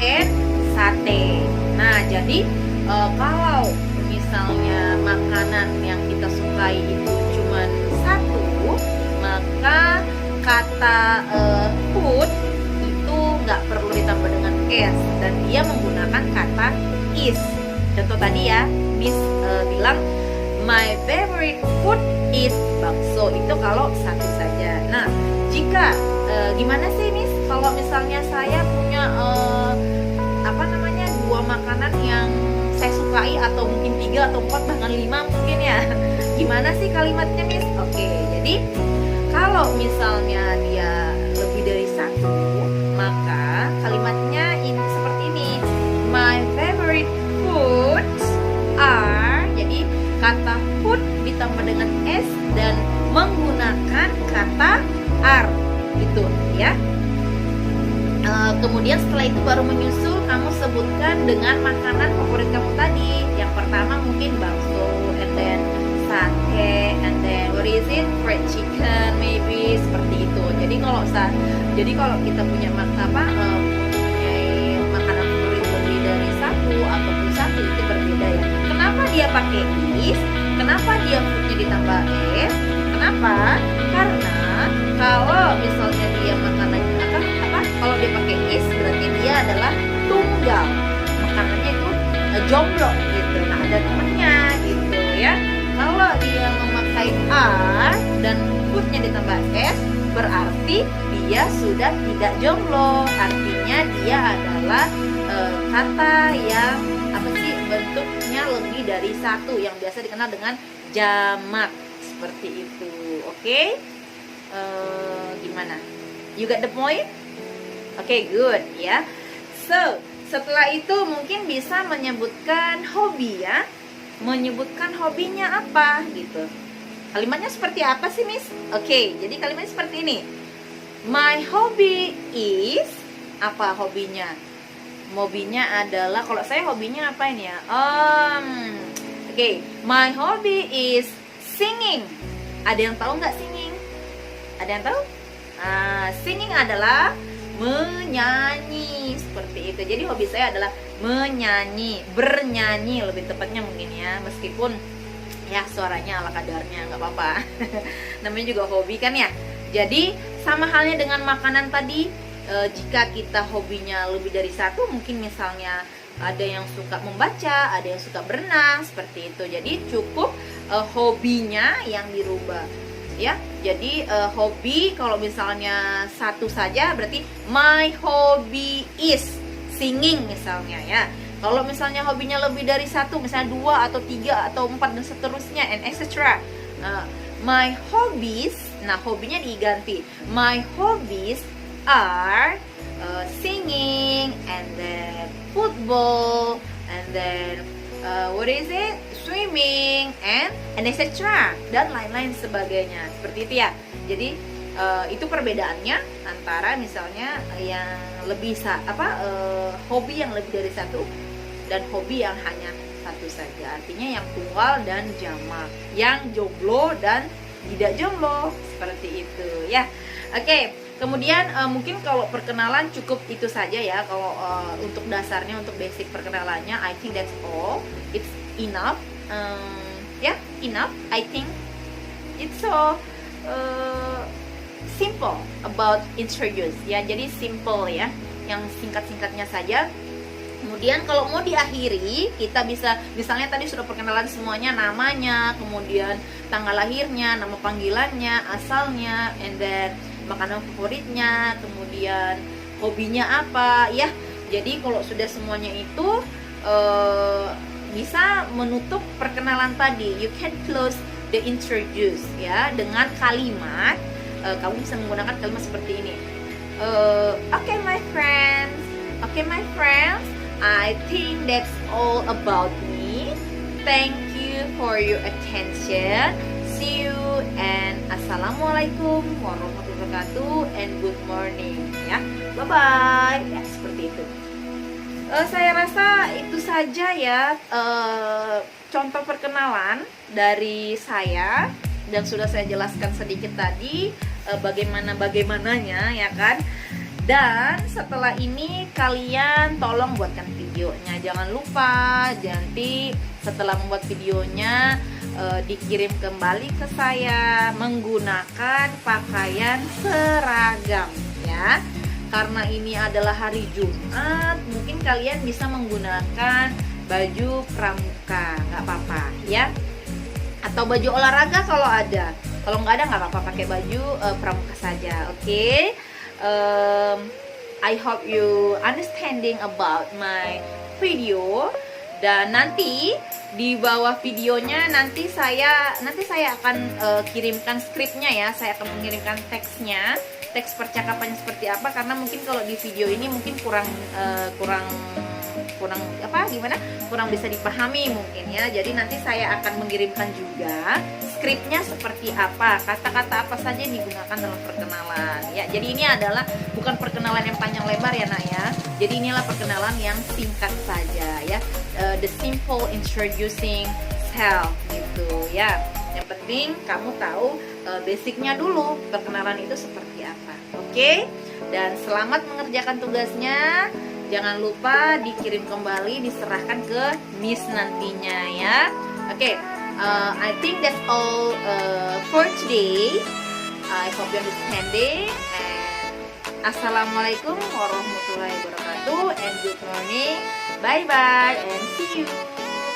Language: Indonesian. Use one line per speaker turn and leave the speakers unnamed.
and sate. Nah, jadi kalau misalnya makanan yang kita sukai itu cuma satu, maka kata food itu nggak perlu ditambah dengan s dan dia menggunakan kata is. Contoh tadi ya, Miss bilang my favorite food is bakso, itu kalau satu saja. Nah, jika gimana sih Miss kalau misalnya saya punya dua makanan yang saya sukai, atau mungkin 3 atau 4 bahkan 5 mungkin ya. Gimana sih kalimatnya Miss? Oke, jadi kalau misalnya dia lebih dari satu, maka kalimatnya ini seperti ini. My favorite foods are, jadi kata food ditambah dengan s dan menggunakan kata are gitu ya. Kemudian setelah itu baru menyusul kamu sebutkan dengan makanan favorit kamu tadi. Yang pertama mungkin bakso, and then sate, and then what is it, fried chicken maybe, seperti itu. Jadi kalau kita punya mempunyai makanan favorit lebih dari satu ataupun satu, itu berbeda ya. Kenapa dia pakai is? Kenapa dia foodnya ditambah s? Kenapa? Karena kalau misalnya dia makanannya kalau dia pakai is berarti dia adalah tunggal, makanannya itu jomblo gitu. Nah, ada temennya gitu ya. Kalau dia memakai are dan foodnya ditambah s, berarti dia sudah tidak jomblo. Artinya dia adalah kata yang bentuknya lebih dari satu, yang biasa dikenal dengan jamak, seperti itu. Oke? Gimana? You got the point? Oke, good ya. So, setelah itu mungkin bisa menyebutkan hobi ya. Menyebutkan hobinya apa gitu. Kalimatnya seperti apa sih, Miss? Oke, jadi kalimatnya seperti ini. My hobby is, apa hobinya? Hobinya adalah, kalau saya hobinya apa ini ya? Oke, my hobby is singing. Ada yang tahu nggak singing? Ada yang tahu? Singing adalah menyanyi, seperti itu. Jadi hobi saya adalah menyanyi, bernyanyi lebih tepatnya mungkin ya, meskipun ya suaranya ala kadarnya, nggak apa-apa. Namanya juga hobi kan ya. Jadi sama halnya dengan makanan tadi, jika kita hobinya lebih dari satu, mungkin misalnya ada yang suka membaca, ada yang suka berenang, seperti itu. Jadi cukup hobinya yang dirubah ya. Jadi hobi kalau misalnya satu saja berarti my hobby is singing misalnya ya. Kalau misalnya hobinya lebih dari satu, misalnya 2 atau 3 atau 4 dan seterusnya and etc. My hobbies, nah hobinya diganti. My hobbies are singing, and then football, and then what is it? Swimming and etc. dan lain-lain sebagainya. Seperti itu ya. Jadi itu perbedaannya antara misalnya yang lebih hobi yang lebih dari satu dan hobi yang hanya satu saja. Artinya yang tunggal dan jamak, yang jomblo dan tidak jomblo, seperti itu ya. Oke, kemudian mungkin kalau perkenalan cukup itu saja ya. Kalau untuk dasarnya, untuk basic perkenalannya, I think that's all. It's enough. Enough. I think it's so simple about introduce ya. Jadi simple ya, yang singkat-singkatnya saja. Kemudian kalau mau diakhiri, kita bisa misalnya tadi sudah perkenalan semuanya, namanya, kemudian tanggal lahirnya, nama panggilannya, asalnya, and then makanan favoritnya, kemudian hobinya apa ya. Jadi kalau sudah semuanya itu bisa menutup perkenalan tadi. You can close the introduce ya dengan kalimat, kamu bisa menggunakan kalimat seperti ini. Okay my friends, I think that's all about me. Thank you for your attention. See you and assalamualaikum warahmatullahi wabarakatuh and good morning ya. Bye bye ya, seperti itu. Saya rasa itu saja ya contoh perkenalan dari saya, dan sudah saya jelaskan sedikit tadi bagaimananya ya kan. Dan setelah ini kalian tolong buatkan videonya. Jangan lupa nanti setelah membuat videonya dikirim kembali ke saya menggunakan pakaian seragam ya. Karena ini adalah hari Jumat, mungkin kalian bisa menggunakan baju pramuka, nggak apa-apa ya. Atau baju olahraga kalau ada. Kalau nggak ada nggak apa-apa, pakai baju pramuka saja. Oke. I hope you understanding about my video. Dan nanti di bawah videonya nanti saya akan kirimkan skripnya ya. Saya akan mengirimkan teksnya, teks percakapannya seperti apa, karena mungkin kalau di video ini mungkin kurang bisa dipahami mungkin ya. Jadi nanti saya akan mengirimkan juga skripnya seperti apa, kata-kata apa saja yang digunakan dalam perkenalan ya. Jadi ini adalah bukan perkenalan yang panjang lebar ya nak ya. Jadi inilah perkenalan yang singkat saja ya. The simple introducing self gitu ya. Yang penting kamu tahu basicnya dulu, perkenalan itu seperti apa. Oke? Dan selamat mengerjakan tugasnya. Jangan lupa dikirim kembali, diserahkan ke Miss nantinya ya. Oke, I think that's all for today. I hope you understanding. And Assalamualaikum warahmatullahi wabarakatuh. And good morning. Bye bye and see you.